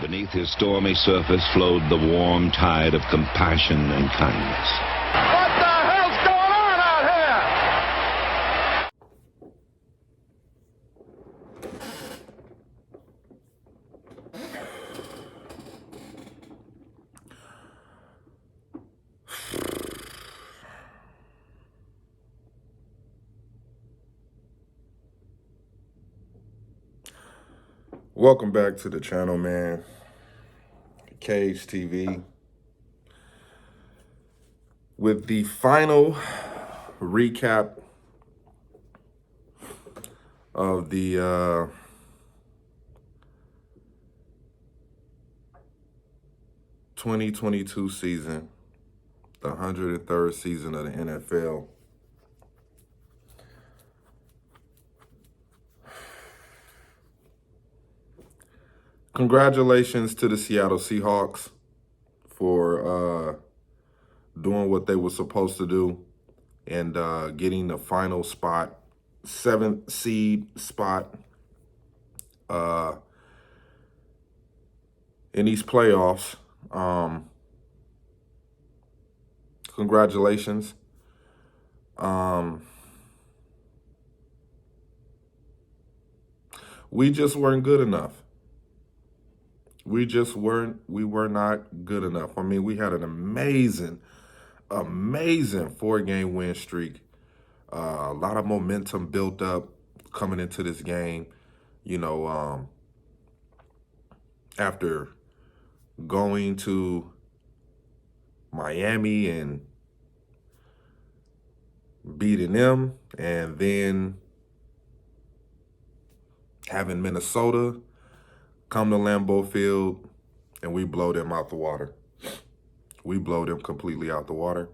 Beneath his stormy surface flowed the warm tide of compassion and kindness. What the hell's going on out here? Welcome back to the channel, man. Cage TV. With the final recap of the 2022 season, the 103rd season of the NFL. Congratulations to the Seattle Seahawks for doing what they were supposed to do and getting the final spot, 7th seed spot in these playoffs. Congratulations. We just weren't good enough. We were not good enough. I mean, we had an amazing 4-game win streak. A lot of momentum built up coming into this game. You know, after going to Miami and beating them, and then having Minnesota come to Lambeau Field, and we blow them out the water. We blow them completely out the water.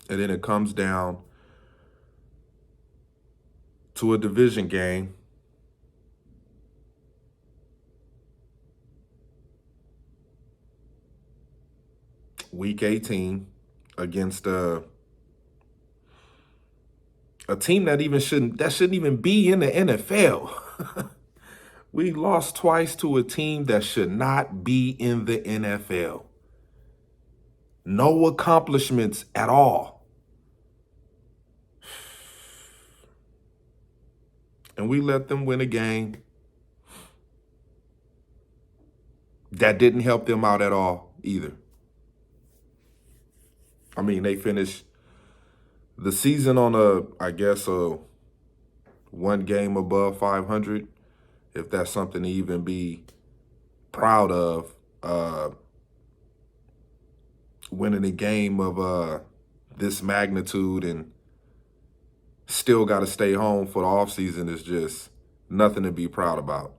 And then it comes down to a division game. Week 18 against a team that shouldn't even be in the NFL. We lost twice to a team that should not be in the NFL. No accomplishments at all. And we let them win a game that didn't help them out at all either. I mean, they finished the season on a 1 game above 500. If that's something to even be proud of, winning a game of this magnitude and still got to stay home for the offseason is just nothing to be proud about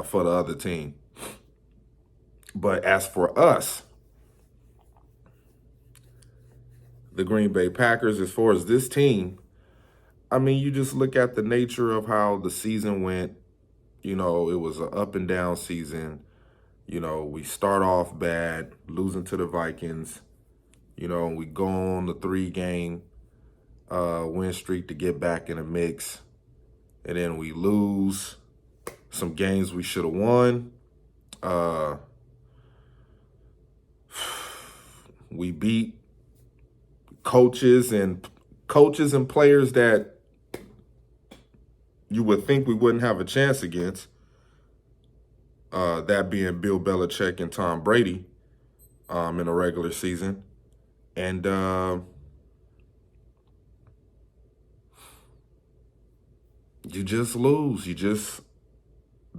for the other team. But as for us, the Green Bay Packers, as far as this team, I mean, you just look at the nature of how the season went. You know, it was an up and down season. You know, we start off bad, losing to the Vikings. You know, we go on the 3-game win streak to get back in the mix. And then we lose some games we should have won. We beat coaches and players that you would think we wouldn't have a chance against, that being Bill Belichick and Tom Brady in the regular season. And you just lose. You just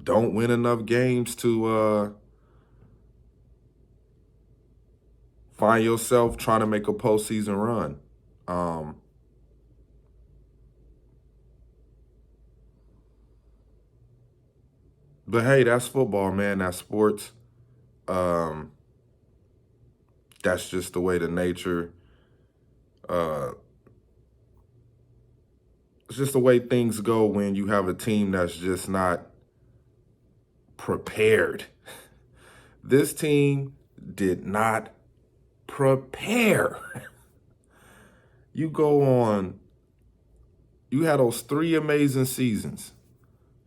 don't win enough games to find yourself trying to make a postseason run. But hey, that's football, man. That's sports. That's just the way the nature. It's just the way things go when you have a team that's just not prepared. This team did not prepare. You had those 3 amazing seasons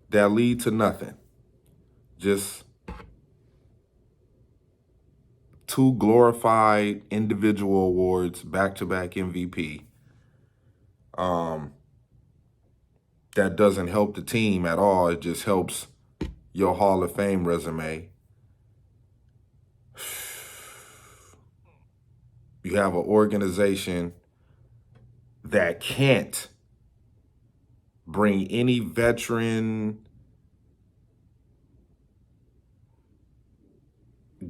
that lead to nothing. just two glorified individual awards, back-to-back MVP. That doesn't help the team at all. It just helps your Hall of Fame resume. You have an organization that can't bring any veteran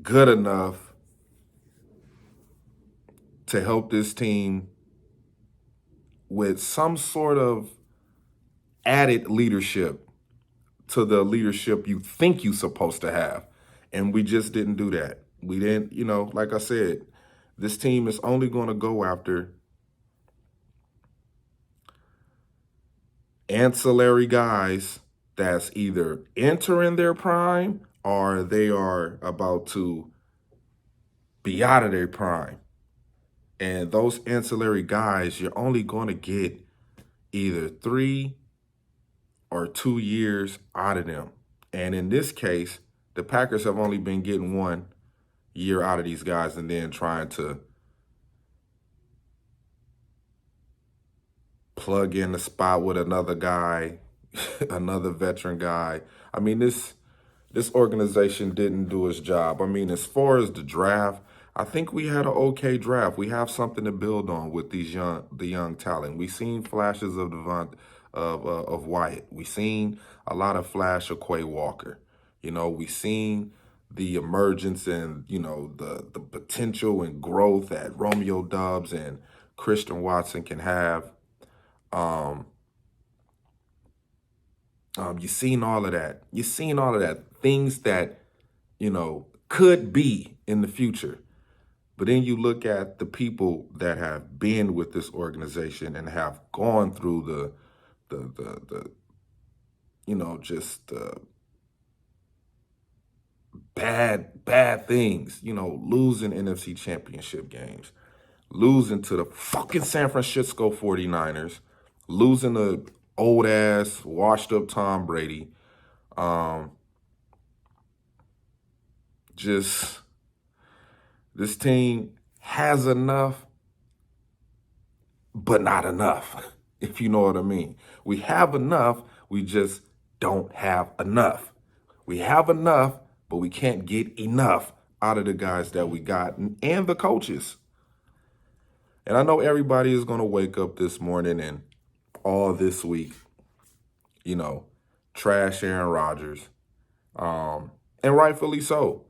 good enough to help this team with some sort of added leadership to the leadership you think you're supposed to have. And we just didn't do that. We didn't, like I said, this team is only going to go after ancillary guys that's either entering their prime or they are about to be out of their prime. And those ancillary guys, you're only going to get either 3 or 2 years out of them. And in this case, the Packers have only been getting 1 year out of these guys and then trying to plug in the spot with another guy, another veteran guy. I mean, this organization didn't do its job. I mean, as far as the draft, I think we had an okay draft. We have something to build on with the young talent. We've seen flashes of of Wyatt. We've seen a lot of flash of Quay Walker. We've seen the emergence and, the potential and growth that Romeo Doubs and Christian Watson can have. You've seen all of that. You've seen all of that. Things that, could be in the future. But then you look at the people that have been with this organization and have gone through the bad things, losing NFC championship games, losing to the fucking San Francisco 49ers, losing to old ass, washed up Tom Brady. This team has enough, but not enough, if you know what I mean. We have enough, we just don't have enough. We have enough, but we can't get enough out of the guys that we got and the coaches. And I know everybody is going to wake up this morning and all this week, trash Aaron Rodgers, and rightfully so.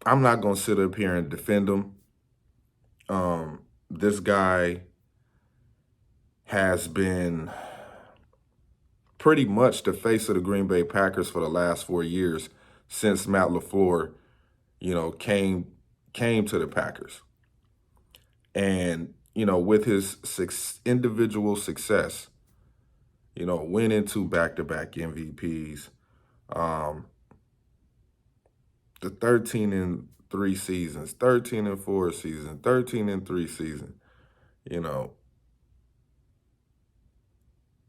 I'm not going to sit up here and defend him. This guy has been pretty much the face of the Green Bay Packers for the last 4 years since Matt LaFleur, came to the Packers. And, with his individual success, winning 2 back-to-back MVPs, the 13-3 seasons, 13-4 season, 13-3 season,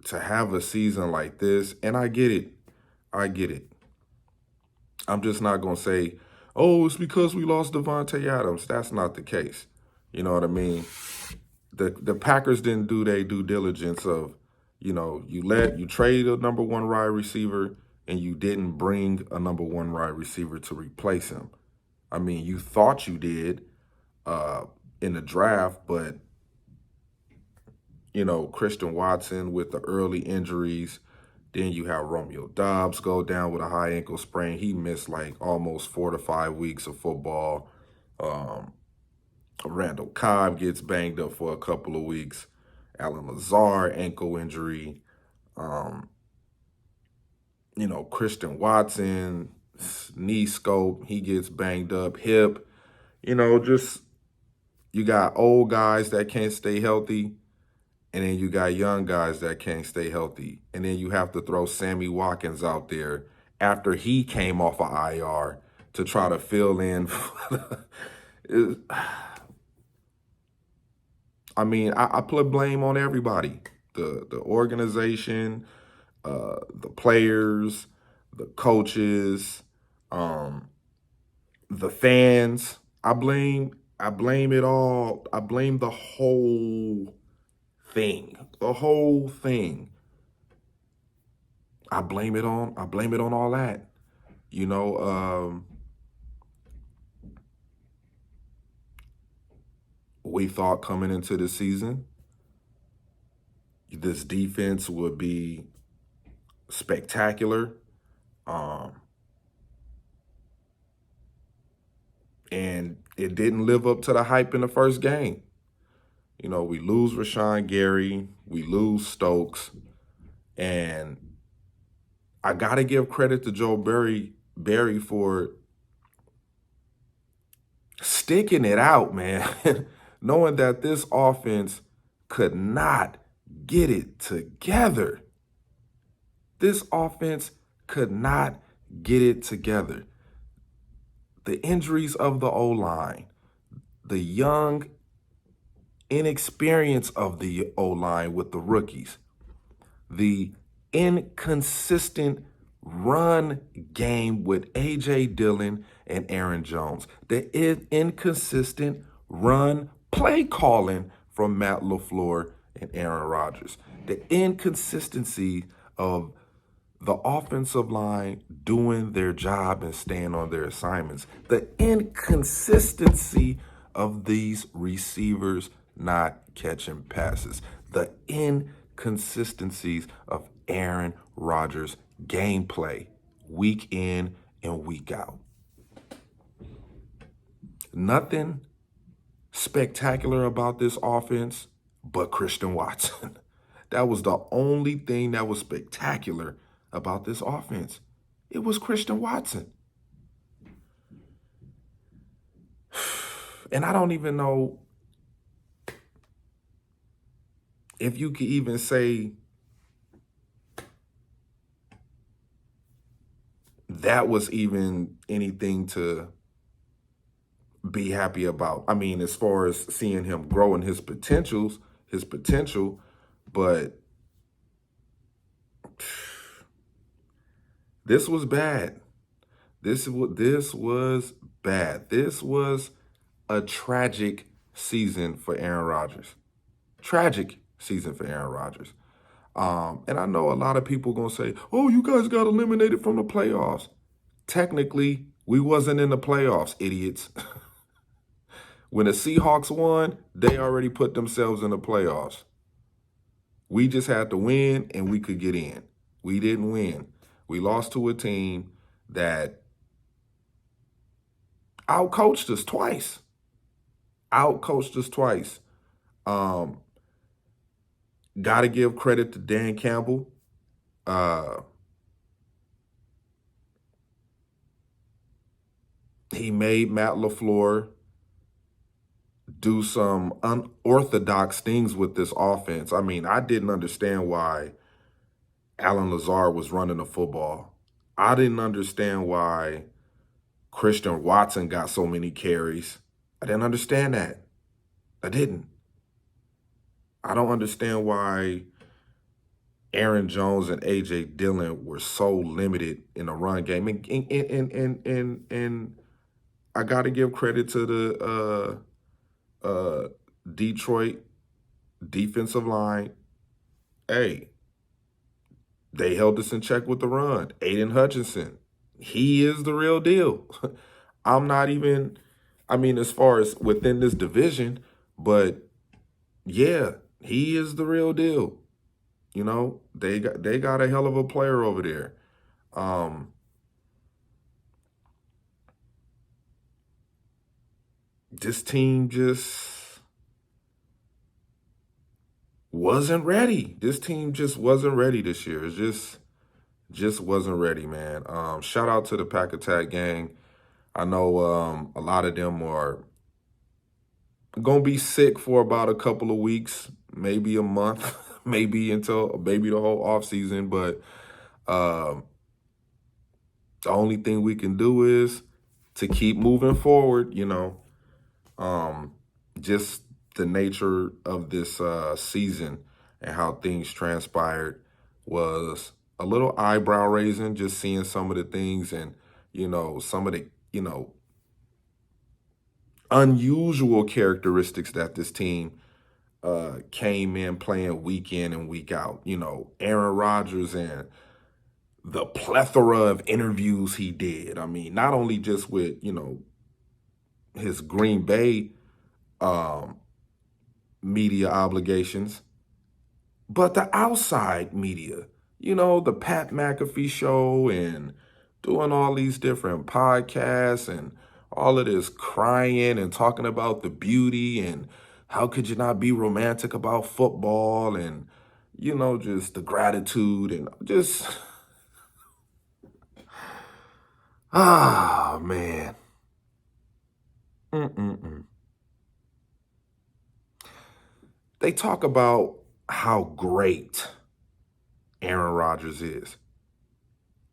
to have a season like this, and I get it. I'm just not going to say, oh, it's because we lost Davante Adams. That's not the case. You know what I mean? The Packers didn't do their due diligence of, you trade a number 1 wide receiver and you didn't bring a number 1 wide receiver to replace him. I mean, you thought you did in the draft, but, Christian Watson with the early injuries. Then you have Romeo Doubs go down with a high ankle sprain. He missed like almost 4 to 5 weeks of football. Randall Cobb gets banged up for a couple of weeks. Allen Lazard, ankle injury. Christian Watson, knee scope, he gets banged up, hip. You got old guys that can't stay healthy, and then you got young guys that can't stay healthy. And then you have to throw Sammy Watkins out there after he came off of IR to try to fill in. I mean, I put blame on everybody. The organization, the players, the coaches, the fans. I blame it all. I blame the whole thing. The whole thing. I blame it on all that. You know, we thought coming into the season this defense would be spectacular. And it didn't live up to the hype in the first game. You know, we lose Rashawn Gary, we lose Stokes, and I got to give credit to Joe Barry for sticking it out, man, knowing that this offense could not get it together. This offense could not get it together. The injuries of the O-line, the young inexperience of the O-line with the rookies, the inconsistent run game with A.J. Dillon and Aaron Jones, the inconsistent run play calling from Matt LaFleur and Aaron Rodgers, the inconsistency of the offensive line doing their job and staying on their assignments, the inconsistency of these receivers not catching passes, the inconsistencies of Aaron Rodgers' gameplay week in and week out. Nothing spectacular about this offense but Christian Watson. That was the only thing that was spectacular about this offense. It was Christian Watson. And I don't even know if you could even say that was even anything to be happy about. I mean, as far as seeing him grow in his potential, but this was bad. This was bad. This was a tragic season for Aaron Rodgers. Tragic season for Aaron Rodgers. And I know a lot of people going to say, oh, you guys got eliminated from the playoffs. Technically, we wasn't in the playoffs, idiots. When the Seahawks won, they already put themselves in the playoffs. We just had to win and we could get in. We didn't win. We lost to a team that outcoached us twice. Got to give credit to Dan Campbell. He made Matt LaFleur do some unorthodox things with this offense. I mean, I didn't understand why Allen Lazard was running the football. I didn't understand why Christian Watson got so many carries. I didn't understand that. I didn't. I don't understand why Aaron Jones and A.J. Dillon were so limited in the run game. And I got to give credit to the Detroit defensive line. Hey, they held us in check with the run. Aiden Hutchinson, he is the real deal. I'm not even, I mean, as far as within this division, but yeah, he is the real deal. You know, they got a hell of a player over there. This team just wasn't ready. This team just wasn't ready this year. It just wasn't ready, man. Shout out to the Pack Attack gang. I know a lot of them are going to be sick for about a couple of weeks, maybe a month, maybe the whole off season. But the only thing we can do is to keep moving forward, you know. Just the nature of this season and how things transpired was a little eyebrow raising just seeing some of the things and, some of the, unusual characteristics that this team came in playing week in and week out. Aaron Rodgers and the plethora of interviews he did. I mean, not only just with, his Green Bay media obligations, but the outside media, the Pat McAfee show and doing all these different podcasts and all of this crying and talking about the beauty and how could you not be romantic about football and, just the gratitude and just, man. They talk about how great Aaron Rodgers is.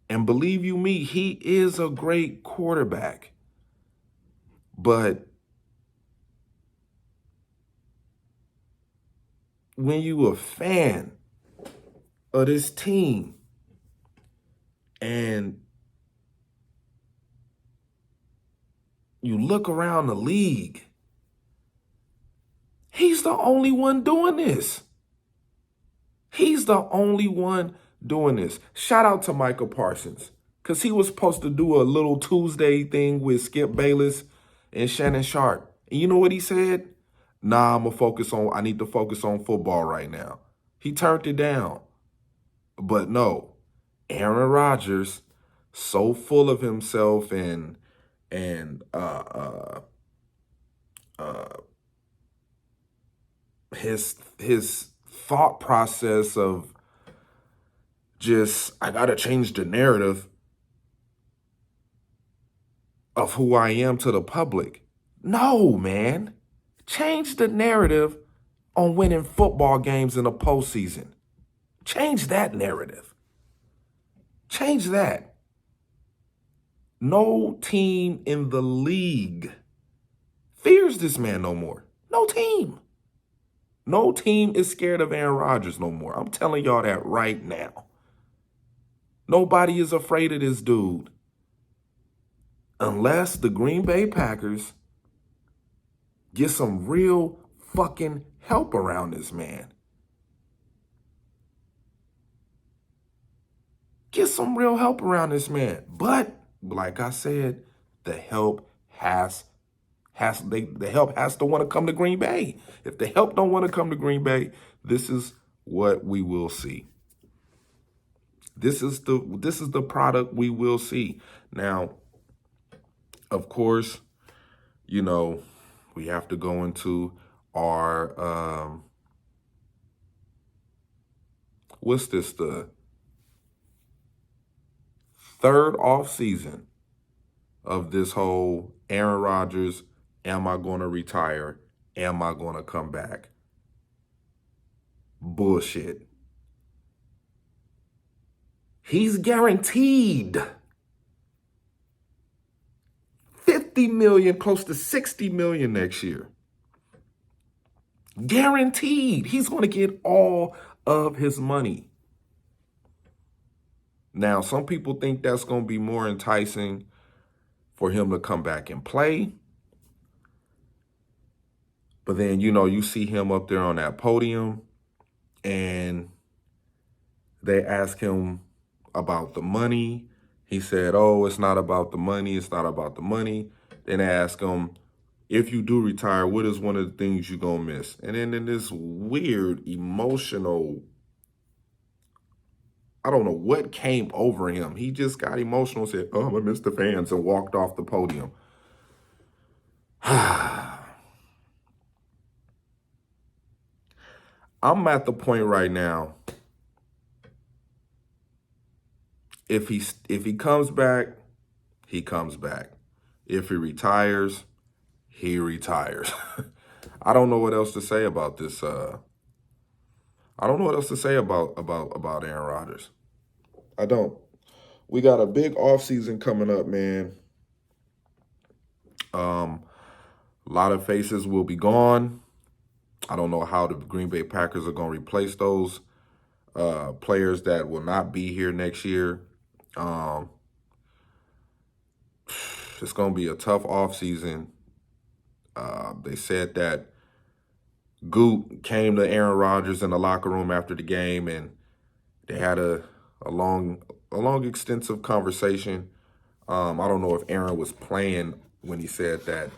And believe you me, he is a great quarterback. But when you a fan of this team and you look around the league, he's the only one doing this. He's the only one doing this. Shout out to Michael Parsons, because he was supposed to do a little Tuesday thing with Skip Bayless and Shannon Sharp. And you know what he said? Nah, I need to focus on football right now. He turned it down. But no, Aaron Rodgers, so full of himself and his thought process of just, I gotta change the narrative of who I am to the public. No, man. Change the narrative on winning football games in the postseason. Change that narrative. Change that. No team in the league fears this man no more. No team. No team is scared of Aaron Rodgers no more. I'm telling y'all that right now. Nobody is afraid of this dude. Unless the Green Bay Packers get some real fucking help around this man. Get some real help around this man. But, like I said, the help has to want to come to Green Bay. If the help don't want to come to Green Bay, this is what we will see. This is the product we will see. Now, of course, we have to go into our what's this, the third off season of this whole Aaron Rodgers, am I going to retire? Am I going to come back? Bullshit. He's guaranteed $50 million, close to $60 million next year. Guaranteed. He's going to get all of his money. Now, some people think that's going to be more enticing for him to come back and play. But then, you see him up there on that podium and they ask him about the money. He said, oh, it's not about the money. It's not about the money. Then they ask him, if you do retire, what is one of the things you're going to miss? And then in this weird, emotional, I don't know what came over him. He just got emotional and said, oh, I'm going to miss the fans, and walked off the podium. I'm at the point right now, if he comes back, he comes back. If he retires, he retires. I don't know what else to say about this. I don't know what else to say about Aaron Rodgers. I don't. We got a big offseason coming up, man. A lot of faces will be gone. I don't know how the Green Bay Packers are going to replace those players that will not be here next year. It's going to be a tough offseason. They said that Goot came to Aaron Rodgers in the locker room after the game, and they had a long, extensive conversation. I don't know if Aaron was playing when he said that.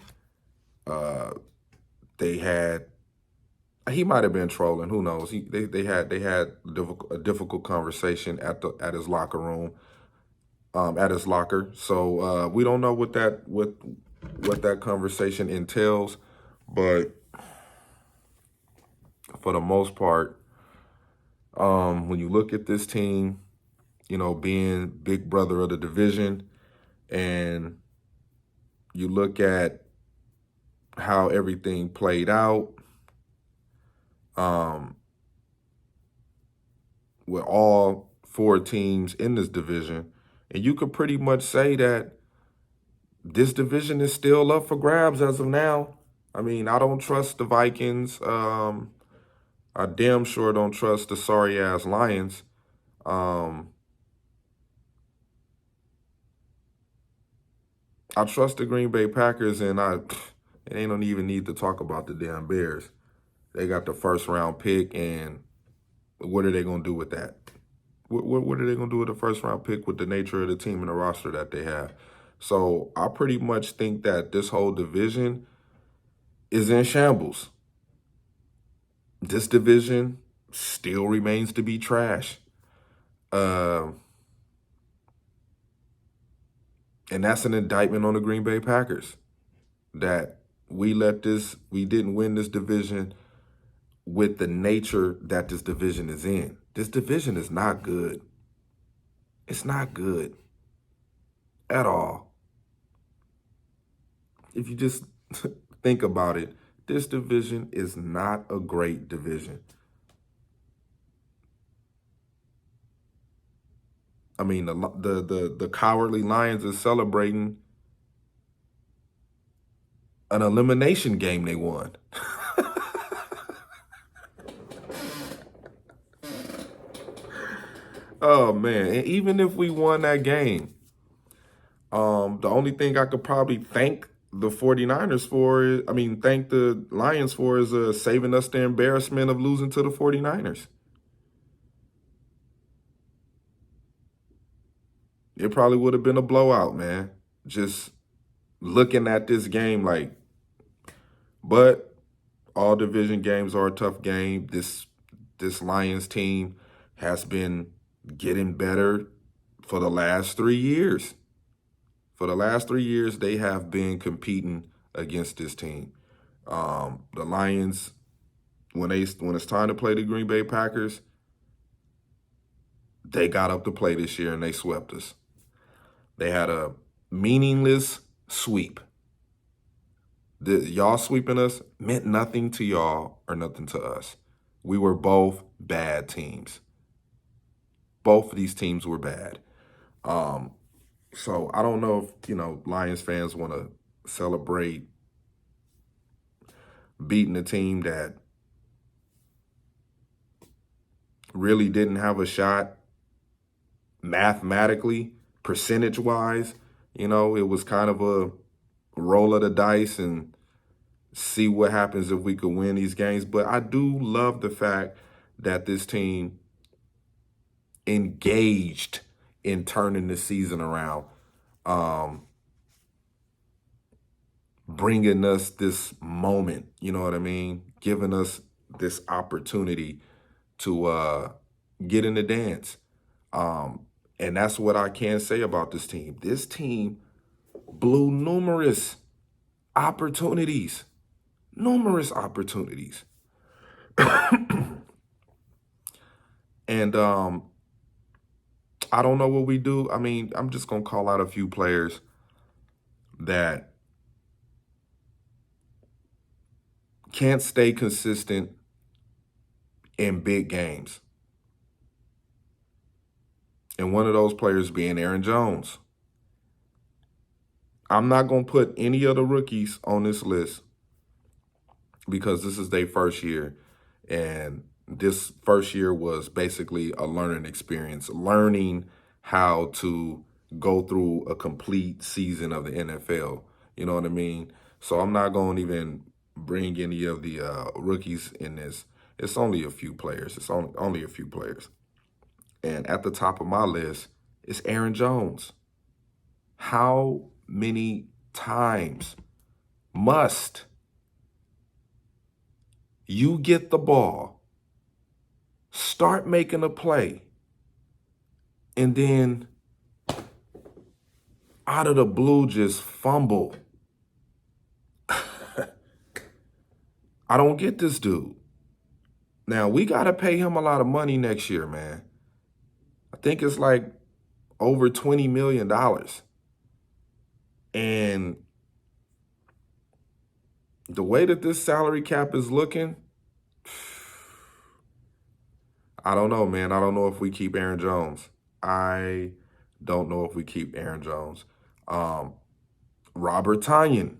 He might have been trolling. Who knows? They had a difficult conversation at his locker room, at his locker. So we don't know what that conversation entails, but for the most part, when you look at this team, being big brother of the division, and you look at how everything played out, with all 4 teams in this division, and you could pretty much say that this division is still up for grabs as of now. I mean, I don't trust the Vikings. I damn sure don't trust the sorry-ass Lions. I trust the Green Bay Packers, and they don't even need to talk about the damn Bears. They got the first-round pick, and what are they going to do with that? What are they going to do with the first-round pick with the nature of the team and the roster that they have? So I pretty much think that this whole division is in shambles. This division still remains to be trash. And that's an indictment on the Green Bay Packers, that we didn't win this division with the nature that this division is in. This division is not good. It's not good at all. If you just think about it, this division is not a great division. I mean, the Cowardly Lions is celebrating an elimination game they won. Oh, man. And even if we won that game, the only thing I could probably thank the 49ers for, thank the Lions for, is saving us the embarrassment of losing to the 49ers. It probably would have been a blowout, man. Just looking at this game but all division games are a tough game. This Lions team has been getting better for the last 3 years. For the last 3 years, they have been competing against this team. The Lions, when it's time to play the Green Bay Packers, they got up to play this year and they swept us. They had a meaningless sweep. Y'all sweeping us meant nothing to y'all or nothing to us. We were both bad teams. Both of these teams were bad. So I don't know if, Lions fans want to celebrate beating a team that really didn't have a shot mathematically, percentage-wise. It was kind of a roll of the dice and see what happens if we could win these games. But I do love the fact that this team engaged in turning the season around, bringing us this moment, you know what I mean? Giving us this opportunity to get in the dance. And that's what I can say about this team. This team blew numerous opportunities. And I don't know what we do. I'm just going to call out a few players that can't stay consistent in big games. And one of those players being Aaron Jones. I'm not going to put any of the rookies on this list because this is their first year. And this first year was basically a learning experience, learning how to go through a complete season of the NFL. You know what I mean? So I'm not going to even bring any of the rookies in this. It's only a few players. It's only a few players. And at the top of my list is Aaron Jones. How many times must you get the ball, start making a play, and then out of the blue just fumble? I don't get this dude. Now, we got to pay him a lot of money next year, man. I think it's like over $20 million. And the way that this salary cap is looking, I don't know, man. I don't know if we keep Aaron Jones. I don't know if we keep Aaron Jones. Robert Tonyan.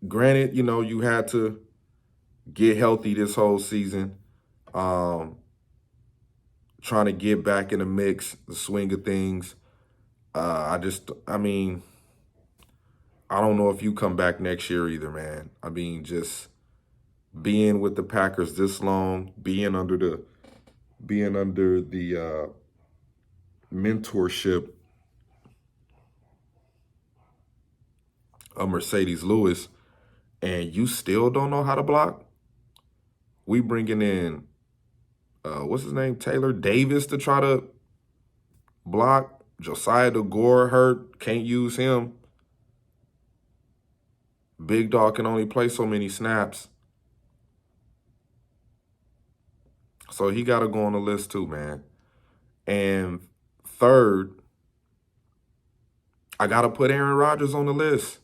Granted, you know, you had to get healthy this whole season. Trying to get back in the mix, the swing of things. I don't know if you come back next year either, man. I mean, just being with the Packers this long, being under the mentorship of Mercedes Lewis, and you still don't know how to block. We bringing in what's his name, Taylor Davis, to try to block. Josiah DeGore hurt, can't use him. Big dog can only play so many snaps. So he got to go on the list too, man. And third, I got to put Aaron Rodgers on the list.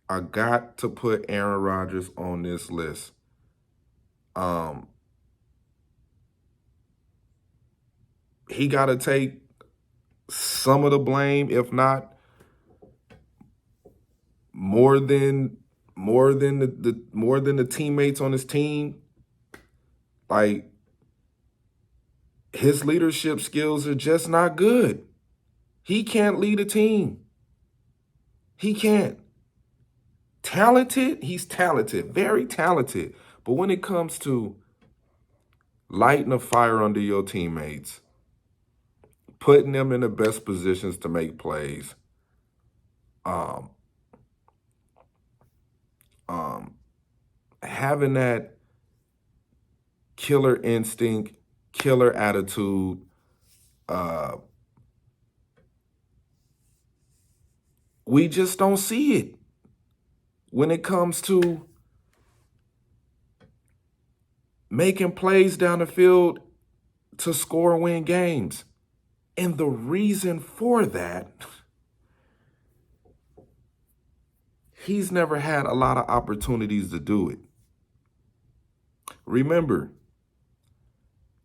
I got to put Aaron Rodgers on this list. He got to take some of the blame, if not more than the teammates on his team. Like, his leadership skills are just not good. He can't lead a team. He can't. Talented, he's talented, very talented. But when it comes to lighting a fire under your teammates, putting them in the best positions to make plays, having that killer instinct, killer attitude, we just don't see it when it comes to making plays down the field to score and win games. And the reason for that, he's never had a lot of opportunities to do it. Remember,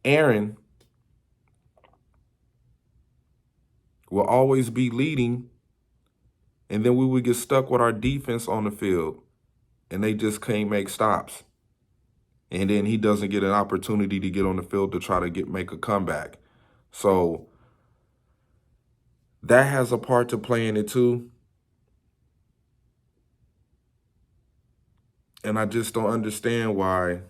Aaron will always be leading, and then we would get stuck with our defense on the field, and they just can't make stops. And then he doesn't get an opportunity to get on the field to try to make a comeback. So that has a part to play in it too. And I just don't understand why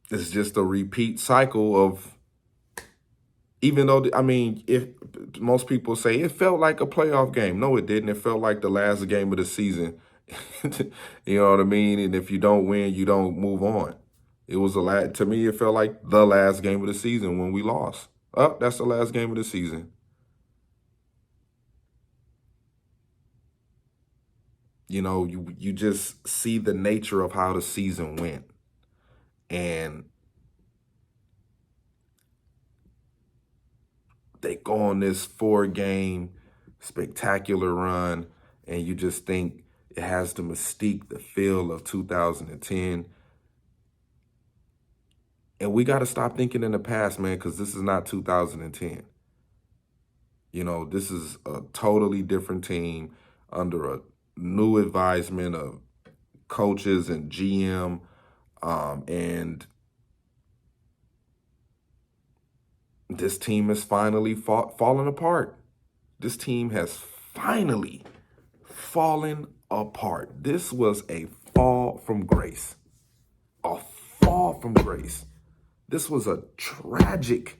it's just a repeat cycle of, even though, I mean, if most people say it felt like a playoff game. No, it didn't. It felt like the last game of the season. You know what I mean? And if you don't win, you don't move on. It was to me, it felt like the last game of the season when we lost. Oh, that's the last game of the season. You know, you just see the nature of how the season went. And they go on this 4-game spectacular run, and you just think it has the mystique, the feel of 2010. And we got to stop thinking in the past, man, because this is not 2010. You know, this is a totally different team under a new advisement of coaches and GM. And this team has finally fallen apart. This team has finally fallen apart. This was a fall from grace. A fall from grace. This was a tragic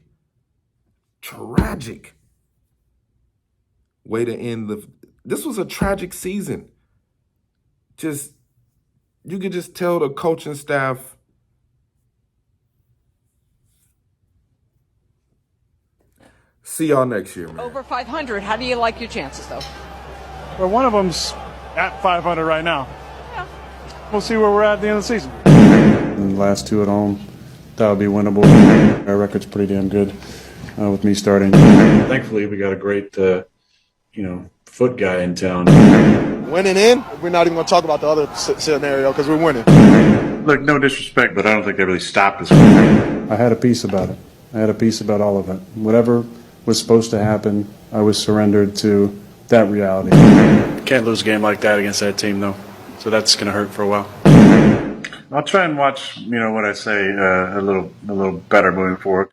way to end this was a tragic season. You could just tell the coaching staff, see y'all next year, man. Over 500, how do you like your chances, though? Well, one of them's at 500 right now. Yeah. We'll see where we're at the end of the season. And the last two at home, that would be winnable. Our record's pretty damn good with me starting. Thankfully, we got a great, foot guy in town. Winning in, we're not even going to talk about the other scenario because we're winning. Look, no disrespect, but I don't think they really stopped us. I had a piece about it. I had a piece about all of it. Whatever was supposed to happen, I was surrendered to that reality. Can't lose a game like that against that team, though. So that's going to hurt for a while. I'll try and watch, what I say a little better moving forward.